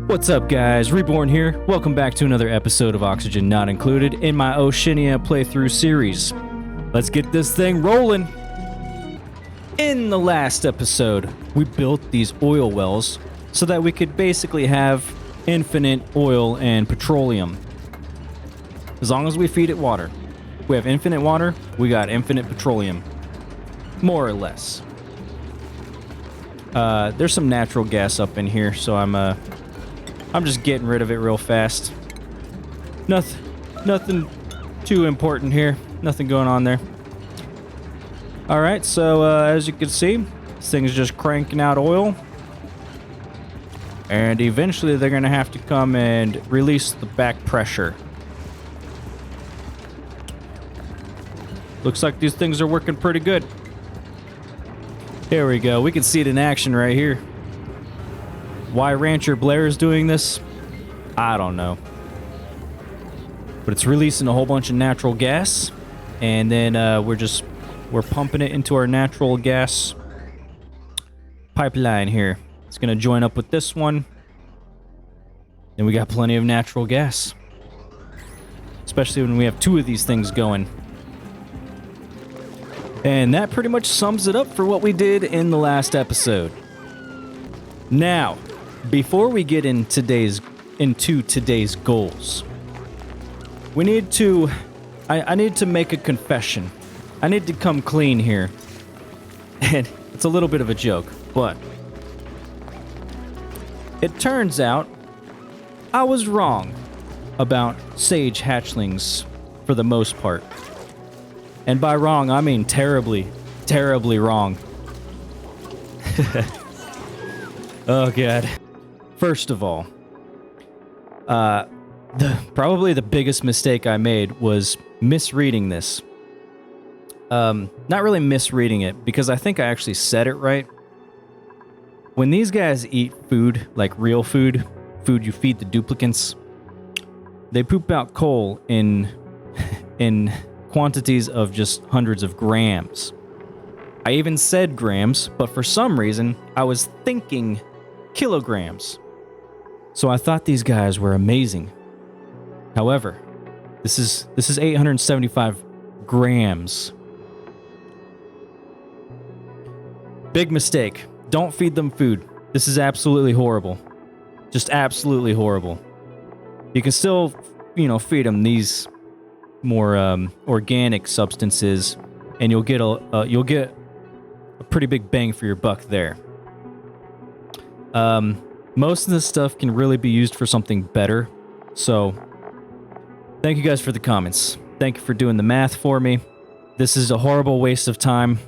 What's up, guys? Reborn here. Welcome back to another episode of Oxygen Not Included in my Oceania playthrough series. Let's get this thing rolling. In the last episode, we built these oil wells so that we could basically have infinite oil and petroleum. As long as we feed it water. If we have infinite water, we got infinite petroleum. More or less. There's some natural gas up in here, so I'm just getting rid of it real fast. Nothing too important here. Nothing going on there. Alright, so as you can see, this thing is just cranking out oil. And eventually they're going to have to come and release the back pressure. Looks like these things are working pretty good. Here we go. We can see it in action right here. Why Rancher Blair is doing this, I don't know. But it's releasing a whole bunch of natural gas, and then we're pumping it into our natural gas pipeline here. It's gonna join up with this one, and we got plenty of natural gas, especially when we have two of these things going. And that pretty much sums it up for what we did in the last episode. Now, before we get into today's goals, we need to... I need to make a confession. I need to come clean here. And it's a little bit of a joke, but... it turns out I was wrong about sage hatchlings for the most part. And by wrong, I mean terribly, terribly wrong. Oh, God. First of all, probably the biggest mistake I made was misreading this. Not really misreading it, because I think I actually said it right. When these guys eat food, like real food you feed the duplicants, they poop out coal in quantities of just hundreds of grams. I even said grams, but for some reason, I was thinking kilograms. So I thought these guys were amazing. However, this is 875 grams. Big mistake. Don't feed them food. This is absolutely horrible. Just absolutely horrible. You can still, feed them these more organic substances, and you'll get a pretty big bang for your buck there. Most of this stuff can really be used for something better. So, thank you guys for the comments. Thank you for doing the math for me. This is a horrible waste of time.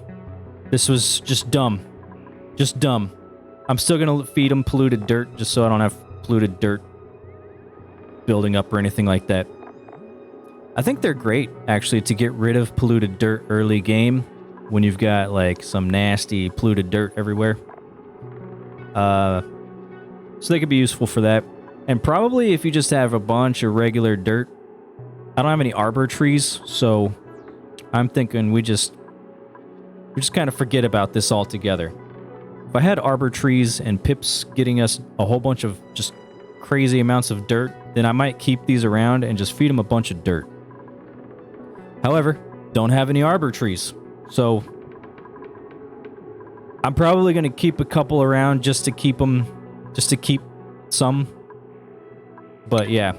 This was just dumb. Just dumb. I'm still gonna feed them polluted dirt just so I don't have polluted dirt building up or anything like that. I think they're great, actually, to get rid of polluted dirt early game when you've got, like, some nasty polluted dirt everywhere. So they could be useful for that. And probably if you just have a bunch of regular dirt. I don't have any arbor trees, so I'm thinking we just kind of forget about this altogether. If I had arbor trees and pips getting us a whole bunch of just crazy amounts of dirt, then I might keep these around and just feed them a bunch of dirt. However, don't have any arbor trees, so I'm probably going to keep a couple around just to keep some. But yeah,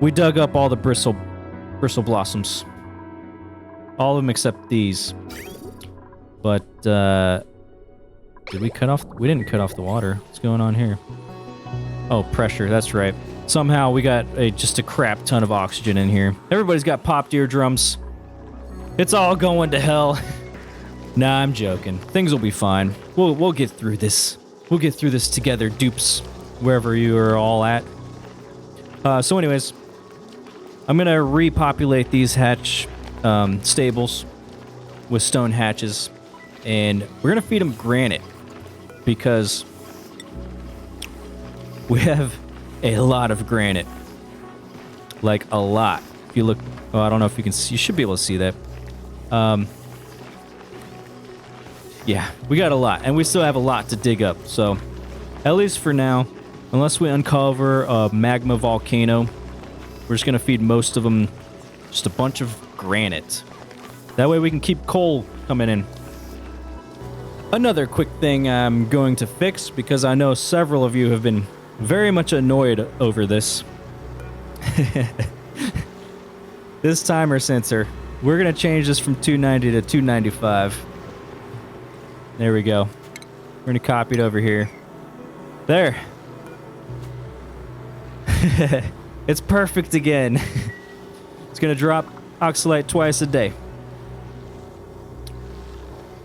we dug up all the bristle blossoms. All of them except these. But, did we cut off? We didn't cut off the water. What's going on here? Oh, pressure, that's right. Somehow we got just a crap ton of oxygen in here. Everybody's got popped eardrums. It's all going to hell. Nah, I'm joking. Things will be fine. We'll get through this. We'll get through this together, dupes. Wherever you are all at. So anyways, I'm gonna repopulate these hatch stables with stone hatches, and we're gonna feed them granite because we have a lot of granite. Like a lot. If you look, oh, I don't know if you can see, you should be able to see that. Yeah, we got a lot, and we still have a lot to dig up, so at least for now, unless we uncover a magma volcano, we're just going to feed most of them just a bunch of granite. That way we can keep coal coming in. Another quick thing I'm going to fix, because I know several of you have been very much annoyed over this. This timer sensor. We're going to change this from 290 to 295. There we go. We're going to copy it over here. There. It's perfect again. It's going to drop oxalate twice a day.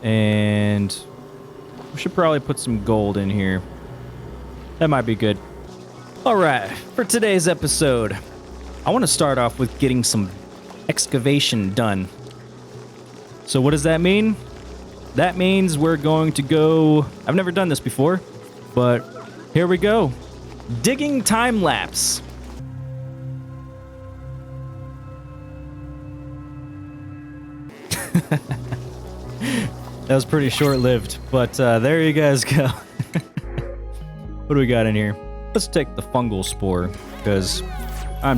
And we should probably put some gold in here. That might be good. Alright, for today's episode, I want to start off with getting some excavation done. So what does that mean? That means we're going to go... I've never done this before, but here we go. Digging time lapse. That was pretty short-lived, but there you guys go. What do we got in here? Let's take the fungal spore, because I'm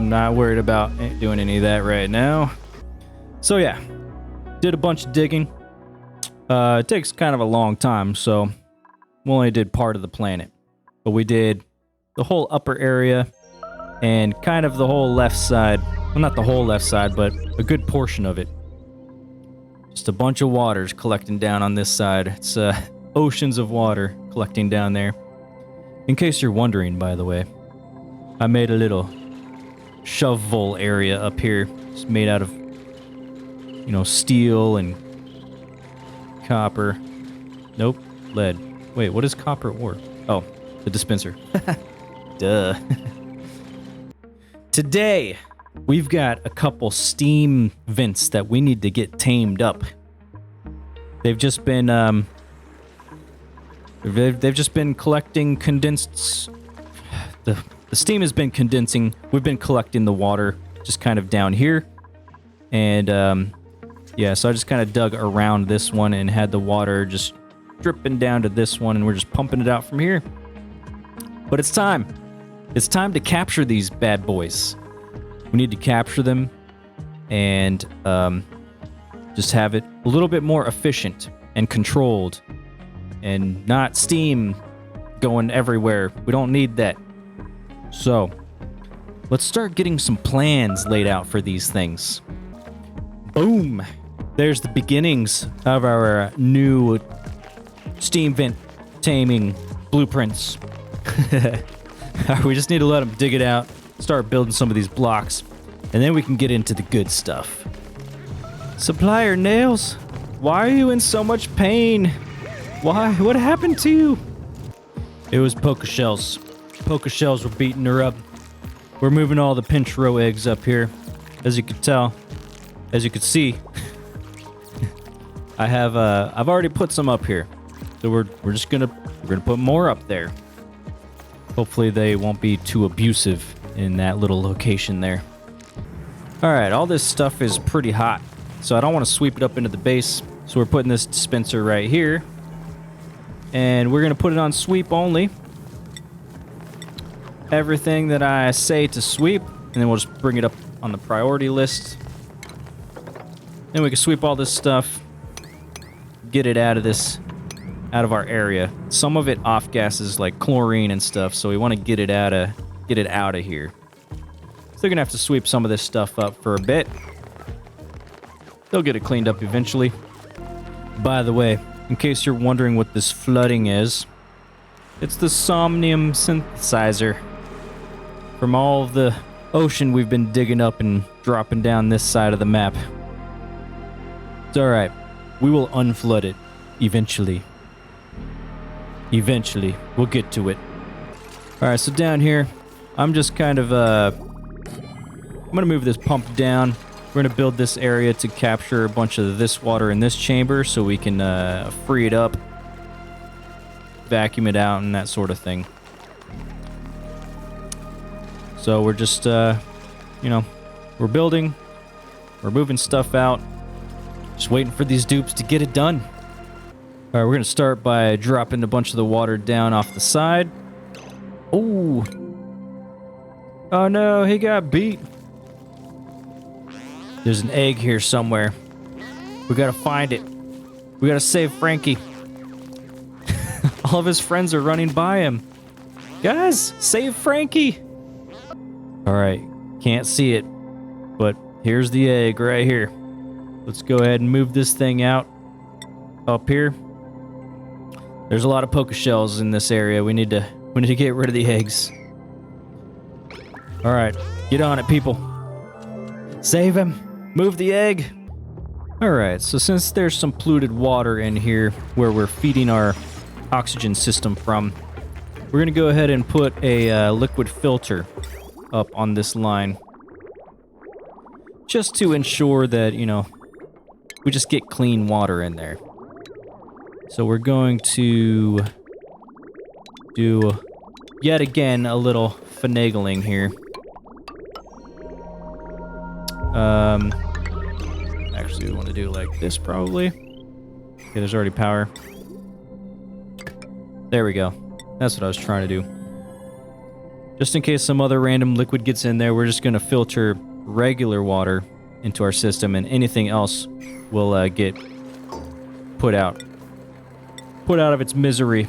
not worried about doing any of that right now. So yeah, did a bunch of digging. It takes kind of a long time, so we only did part of the planet. But we did the whole upper area and kind of the whole left side. Well, not the whole left side, but a good portion of it. Just a bunch of waters collecting down on this side. It's oceans of water collecting down there. In case you're wondering, by the way, I made a little shovel area up here. It's made out of, you know, steel and copper. Nope, lead. Wait, what is copper ore? Oh, the dispenser. Duh. Today, we've got a couple steam vents that we need to get tamed up. They've just been they've just been collecting condensed. The steam has been condensing. We've been collecting the water just kind of down here, and yeah. So I just kind of dug around this one and had the water just dripping down to this one, and we're just pumping it out from here. But it's time. It's time to capture these bad boys. We need to capture them and just have it a little bit more efficient and controlled and not steam going everywhere. We don't need that. So let's start getting some plans laid out for these things. Boom! There's the beginnings of our new steam vent taming blueprints. We just need to let them dig it out, start building some of these blocks, and then we can get into the good stuff. Supplier Nails, why are you in so much pain? Why? What happened to you? It was Poker Shells. Poker Shells were beating her up. We're moving all the pinch row eggs up here, as you could tell, as you could see. I've already put some up here, so we're gonna put more up there. Hopefully they won't be too abusive in that little location there. Alright, all this stuff is pretty hot, so I don't want to sweep it up into the base. So we're putting this dispenser right here. And we're going to put it on sweep only. Everything that I say to sweep, and then we'll just bring it up on the priority list. Then we can sweep all this stuff, get it out of our area. Some of it off gases like chlorine and stuff, so we want to get it out of here. So they're gonna have to sweep some of this stuff up for a bit. They'll get it cleaned up eventually. By the way, in case you're wondering what this flooding is, it's the somnium synthesizer from all of the ocean we've been digging up and dropping down this side of the map. It's alright. We will unflood it eventually. Eventually, we'll get to it. Alright, so down here, I'm just kind of, I'm gonna move this pump down. We're gonna build this area to capture a bunch of this water in this chamber so we can, free it up, vacuum it out, and that sort of thing. So we're just, you know, we're building, we're moving stuff out, just waiting for these dupes to get it done. Alright, we're going to start by dropping a bunch of the water down off the side. Oh. Oh no, he got beat. There's an egg here somewhere. We gotta find it. We gotta save Frankie. All of his friends are running by him. Guys, save Frankie. Alright, can't see it. But here's the egg right here. Let's go ahead and move this thing out. Up here. There's a lot of poker shells in this area. We need to get rid of the eggs. Alright, get on it, people. Save him. Move the egg. Alright, so since there's some polluted water in here where we're feeding our oxygen system from, we're gonna go ahead and put a liquid filter up on this line. Just to ensure that, you know, we just get clean water in there. So we're going to do, yet again, a little finagling here. Actually, we want to do like this, probably. Okay, there's already power. There we go. That's what I was trying to do. Just in case some other random liquid gets in there, we're just going to filter regular water into our system, and anything else will get put out. Put out of its misery.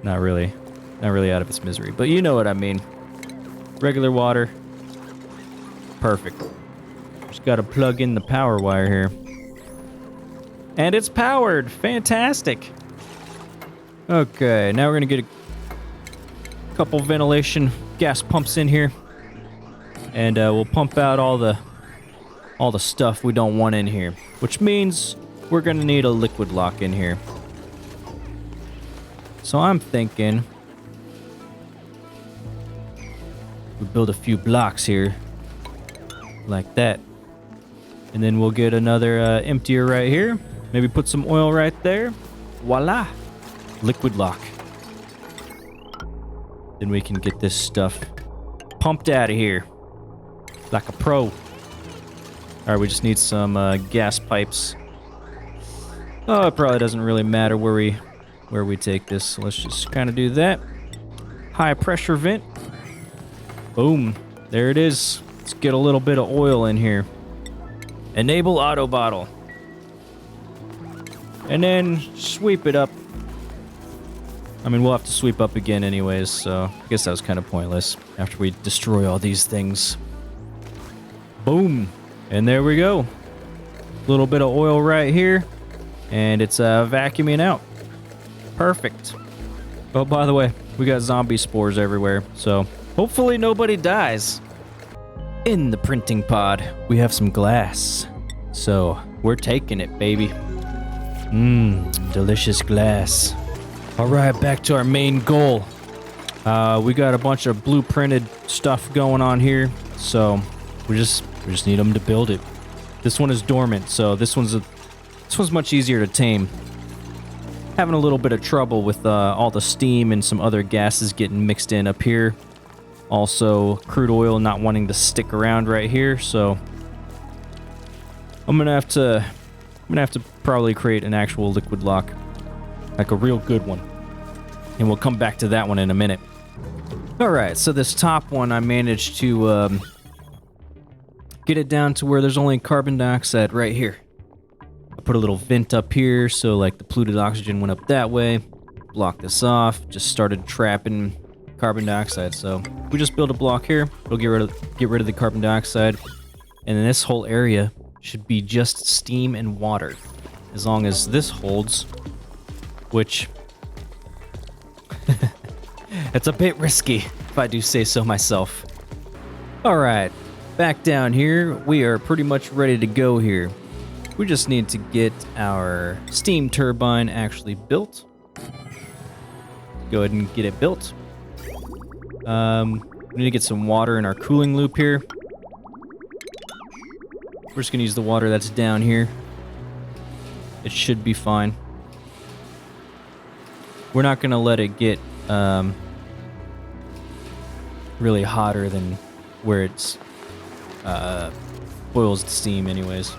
Not really. Not really out of its misery, but you know what I mean. Regular water. Perfect. Just gotta plug in the power wire here. And it's powered! Fantastic! Okay, now we're gonna get a couple ventilation gas pumps in here. And we'll pump out all the stuff we don't want in here. Which means we're gonna need a liquid lock in here. So I'm thinking we build a few blocks here. Like that. And then we'll get another emptier right here. Maybe put some oil right there. Voila! Liquid lock. Then we can get this stuff pumped out of here. Like a pro. Alright, we just need some gas pipes. Oh, it probably doesn't really matter where we take this. So let's just kind of do that. High pressure vent. Boom. There it is. Let's get a little bit of oil in here. Enable auto bottle. And then sweep it up. I mean, we'll have to sweep up again anyways, so I guess that was kind of pointless after we destroy all these things. Boom. And there we go. A little bit of oil right here. And it's vacuuming out. Perfect. Oh, by the way, we got zombie spores everywhere, so hopefully nobody dies. In the printing pod, we have some glass. So, we're taking it, baby. Delicious glass. Alright, back to our main goal. We got a bunch of blueprinted stuff going on here, so we just need them to build it. This one is dormant, so this one's much easier to tame. Having a little bit of trouble with all the steam and some other gases getting mixed in up here. Also, crude oil not wanting to stick around right here, so I'm gonna have to probably create an actual liquid lock, like a real good one, and we'll come back to that one in a minute. All right, so this top one I managed to get it down to where there's only carbon dioxide right here. I put a little vent up here, so like the polluted oxygen went up that way. Block this off. Just started trapping carbon dioxide. So we just build a block here. We'll get rid of the carbon dioxide, and then this whole area should be just steam and water, as long as this holds. Which it's a bit risky, if I do say so myself. All right, back down here. We are pretty much ready to go here. We just need to get our steam turbine actually built. Go ahead and get it built. We need to get some water in our cooling loop here. We're just gonna use the water that's down here. It should be fine. We're not gonna let it get really hotter than where it's boils the steam anyways.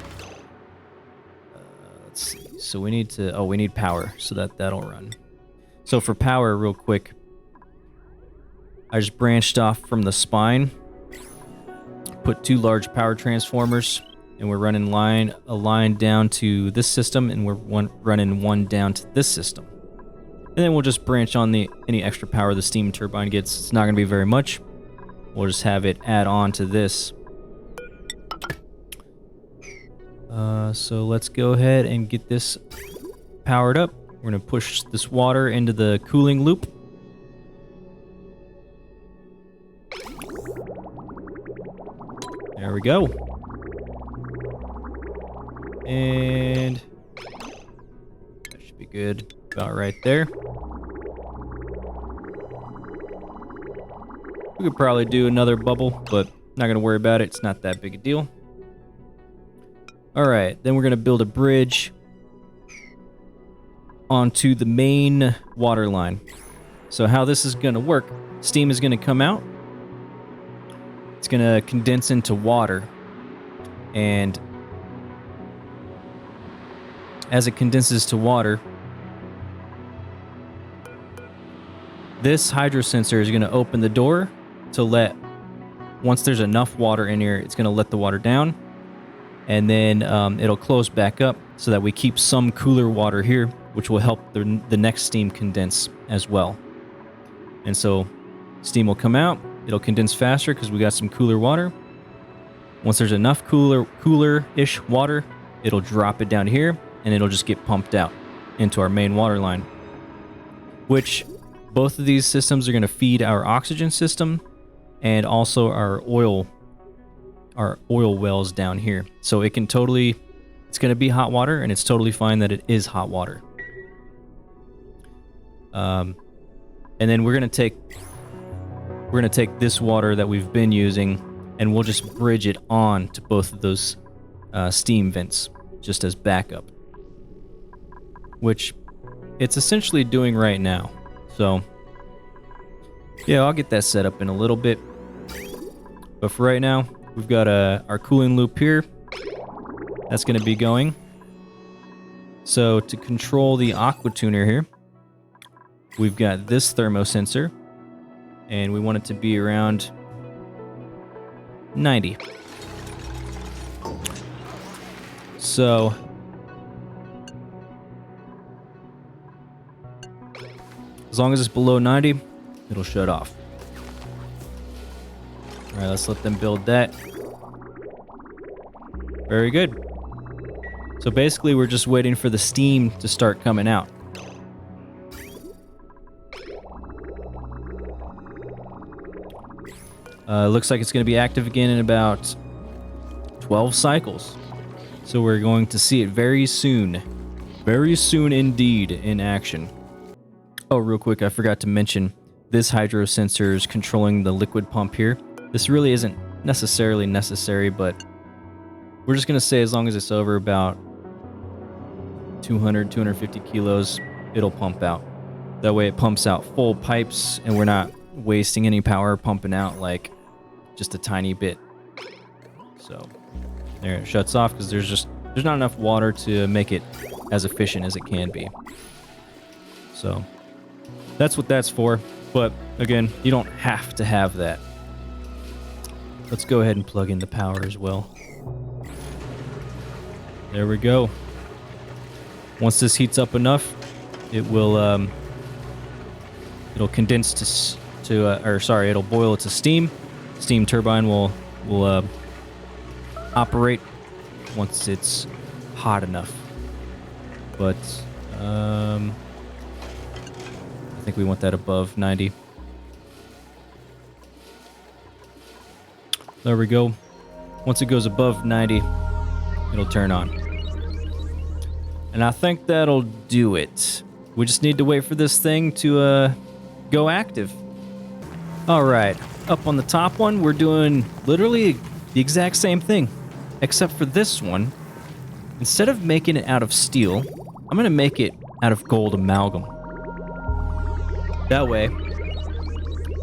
Let's see. So we need to we need power so that'll run. So for power, real quick, I just branched off from the spine, put 2 large power transformers, and we're running a line down to this system, and we're running one down to this system. And then we'll just branch on any extra power the steam turbine gets. It's not going to be very much. We'll just have it add on to this. So let's go ahead and get this powered up. We're going to push this water into the cooling loop. There we go. And that should be good. About right there. We could probably do another bubble, but not going to worry about it. It's not that big a deal. Alright, then we're going to build a bridge onto the main water line. So how this is going to work, steam is going to come out. It's going to condense into water. And as it condenses to water, this hydro sensor is going to open the door to once there's enough water in here, it's going to let the water down. And then it'll close back up so that we keep some cooler water here, which will help the next steam condense as well. And so steam will come out, it'll condense faster because we got some cooler water. Once there's enough cooler-ish water, it'll drop it down here, and it'll just get pumped out into our main water line. Which both of these systems are going to feed our oxygen system and also our oil wells down here. So it can totally, it's going to be hot water, and it's totally fine that it is hot water. And then we're going to take this water that we've been using, and we'll just bridge it on to both of those steam vents just as backup, which it's essentially doing right now. So yeah, I'll get that set up in a little bit, but for right now we've got our cooling loop here that's going to be going. So to control the aqua tuner here, we've got this thermosensor, and we want it to be around 90. So as long as it's below 90, it'll shut off. All right, let's let them build that. Very good. So basically, we're just waiting for the steam to start coming out. Looks like it's going to be active again in about 12 cycles. So we're going to see it very soon. Very soon indeed in action. Oh, real quick, I forgot to mention, this hydro sensor is controlling the liquid pump here. This really isn't necessarily necessary, but we're just going to say as long as it's over about 200, 250 kilos, it'll pump out. That way it pumps out full pipes, and we're not wasting any power pumping out like just a tiny bit. So there, it shuts off because there's not enough water to make it as efficient as it can be. So that's what that's for. But again, you don't have to have that. Let's go ahead and plug in the power as well. There we go. Once this heats up enough, it will it'll condense it'll boil it to steam. Steam turbine will operate once it's hot enough. But I think we want that above 90. There we go. Once it goes above 90, it'll turn on. And I think that'll do it. We just need to wait for this thing to go active. All right, up on the top one, we're doing literally the exact same thing, except for this one. Instead of making it out of steel, I'm gonna make it out of gold amalgam. That way,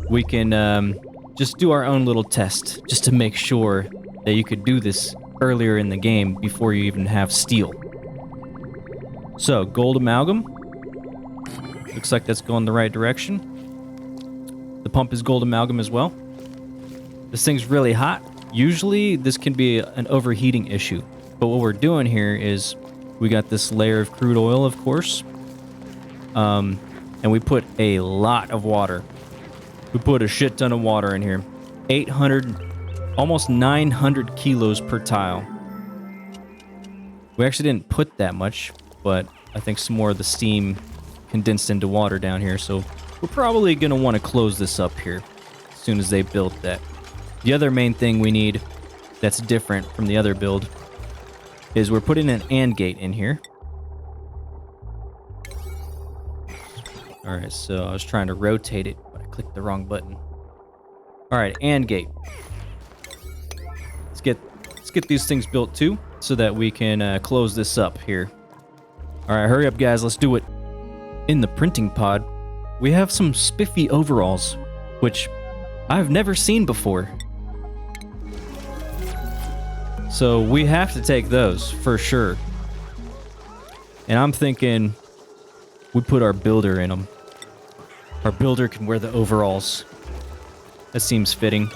we can just do our own little test, just to make sure that you could do this earlier in the game before you even have steel. So, gold amalgam. Looks like that's going the right direction. The pump is gold amalgam as well. This thing's really hot. Usually this can be an overheating issue. But what we're doing here is we got this layer of crude oil, of course. And we put a lot of water. We put a shit ton of water in here. 800, almost 900 kilos per tile. We actually didn't put that much, but I think some more of the steam condensed into water down here, so we're probably going to want to close this up here as soon as they build that. The other main thing we need that's different from the other build is we're putting an AND gate in here. Alright, so I was trying to rotate it, but I clicked the wrong button. Alright, AND gate. Let's get these things built too, so that we can close this up here. Alright, hurry up guys, let's do it. In the printing pod, we have some spiffy overalls, which I've never seen before. So we have to take those, for sure. And I'm thinking we put our builder in them. Our builder can wear the overalls. That seems fitting.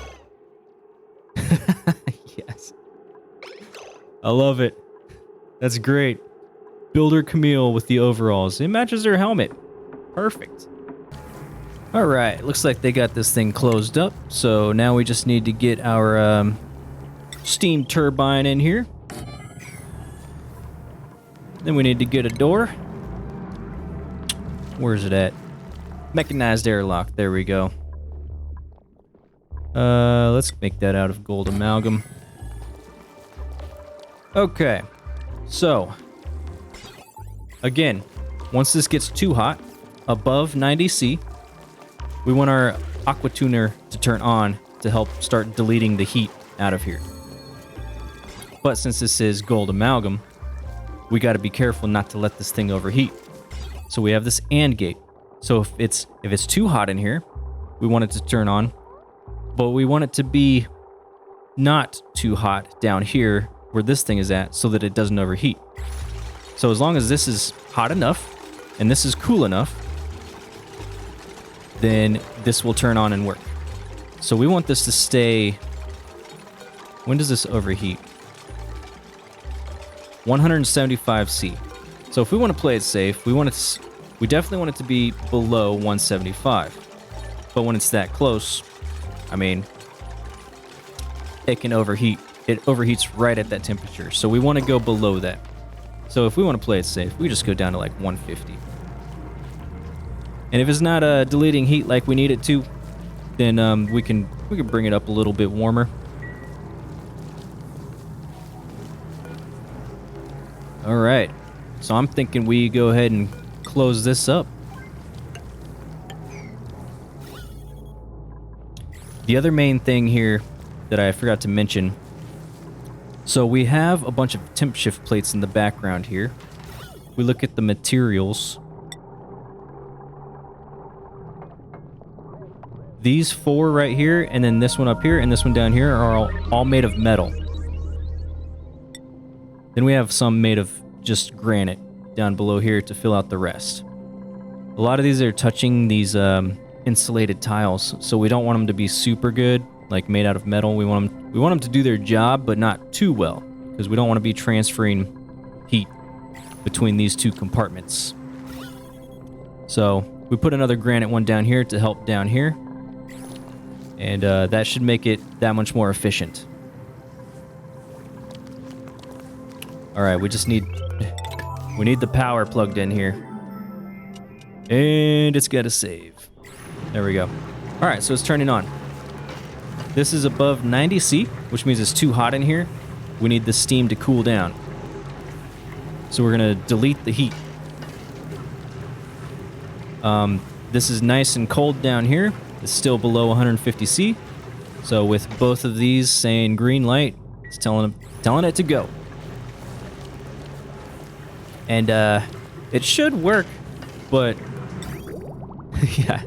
Yes. I love it. That's great. Builder Camille with the overalls. It matches her helmet. Perfect. Alright, looks like they got this thing closed up. So now we just need to get our steam turbine in here. Then we need to get a door. Where's it at? Mechanized airlock. There we go. Let's make that out of gold amalgam. Okay. So, again, once this gets too hot, above 90°C, we want our aqua tuner to turn on to help start deleting the heat out of here. But since this is gold amalgam, we got to be careful not to let this thing overheat. So we have this AND gate. So if it's too hot in here, we want it to turn on, but we want it to be not too hot down here where this thing is at so that it doesn't overheat. So as long as this is hot enough and this is cool enough, then this will turn on and work. So we want this to stay... When does this overheat? 175°C. So if we want to play it safe, we definitely want it to be below 175. But when it's that close, I mean, it can overheat. It overheats right at that temperature. So we want to go below that. So if we want to play it safe, we just go down to like 150. And if it's not deleting heat like we need it to, then we can bring it up a little bit warmer. All right. So I'm thinking we go ahead and close this up. The other main thing here that I forgot to mention. So we have a bunch of temp shift plates in the background here. We look at the materials. These four right here, and then this one up here, and this one down here are all made of metal. Then we have some made of just granite down below here to fill out the rest. A lot of these are touching these insulated tiles, so we don't want them to be super good, like made out of metal. We want them to do their job, but not too well, because we don't want to be transferring heat between these two compartments. So we put another granite one down here to help down here, and that should make it that much more efficient. All right, we need the power plugged in here. And it's got to save. There we go. All right, so it's turning on. This is above 90°C, which means it's too hot in here. We need the steam to cool down. So we're going to delete the heat. This is nice and cold down here. It's still below 150°C. So with both of these saying green light, it's telling it to go. And it should work, but yeah.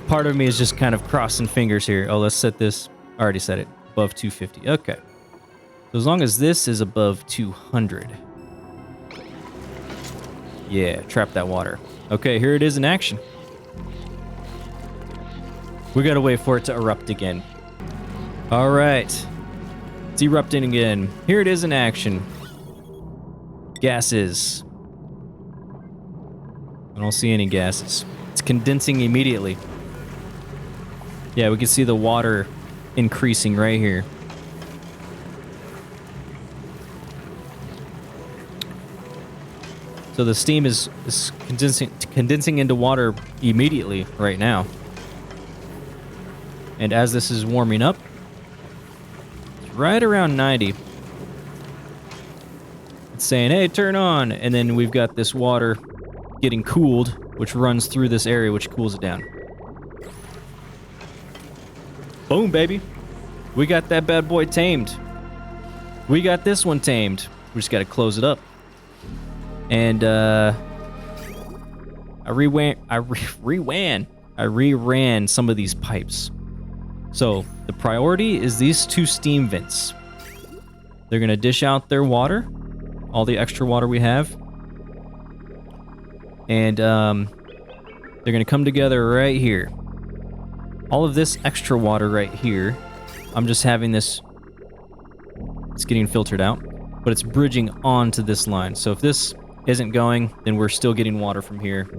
Part of me is just kind of crossing fingers here. Oh, let's set this. I already set it. Above 250. Okay. So as long as this is above 200. Yeah, trap that water. Okay, here it is in action. We gotta wait for it to erupt again. All right. It's erupting again. Here it is in action. Gases. I don't see any gases. It's condensing immediately. Yeah, we can see the water increasing right here. So the steam is condensing into water immediately right now. And as this is warming up, it's right around 90. It's saying, hey, turn on. And then we've got this water getting cooled, which runs through this area, which cools it down. Boom, baby. We got that bad boy tamed. We got this one tamed. We just got to close it up. And I reran some of these pipes. So the priority is these two steam vents. They're going to dish out their water, all the extra water we have. And they're going to come together right here. All of this extra water right here, I'm just having this, it's getting filtered out, but it's bridging onto this line. So if this isn't going, then we're still getting water from here.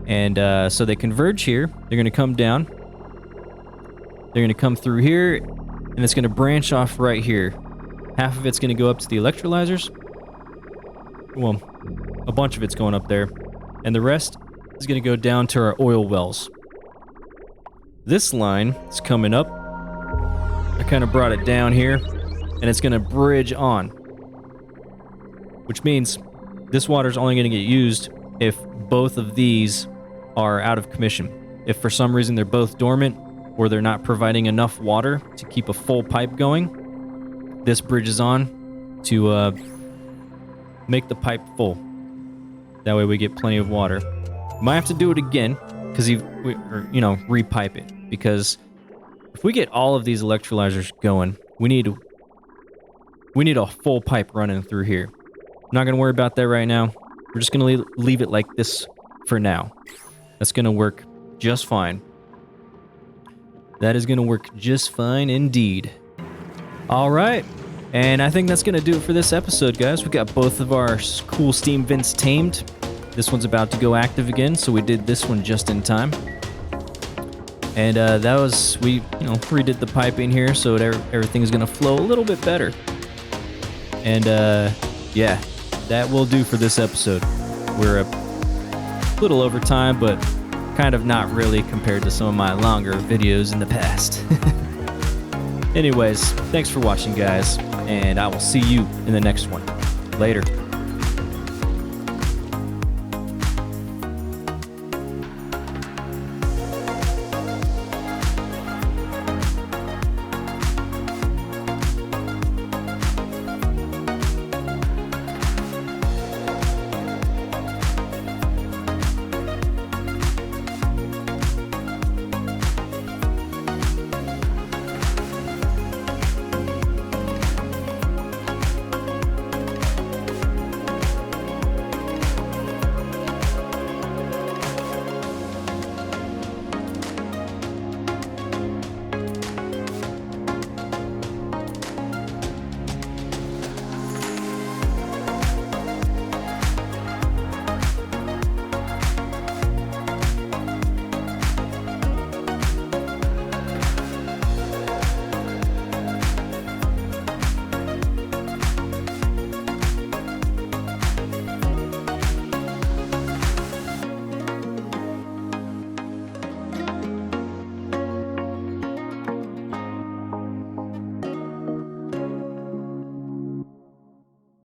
And so they converge here. They're going to come down. They're going to come through here, and it's going to branch off right here. Half of it's going to go up to the electrolyzers. Well, a bunch of it's going up there. And the rest is going to go down to our oil wells. This line is coming up. I kind of brought it down here, and it's going to bridge on. Which means this water is only going to get used if both of these are out of commission. If for some reason they're both dormant, or they're not providing enough water to keep a full pipe going, this bridges on to make the pipe full. That way we get plenty of water. Might have to do it again, because repipe it. Because if we get all of these electrolyzers going, we need a full pipe running through here. I'm not gonna worry about that right now. We're just gonna leave it like this for now. That's gonna work just fine. That is going to work just fine indeed. All right. And I think that's going to do it for this episode, guys. We got both of our cool steam vents tamed. This one's about to go active again, so we did this one just in time. And we redid the piping here, so everything is going to flow a little bit better. And yeah, that will do for this episode. We're a little over time, but kind of not really compared to some of my longer videos in the past. Anyways, thanks for watching, guys, and I will see you in the next one. Later.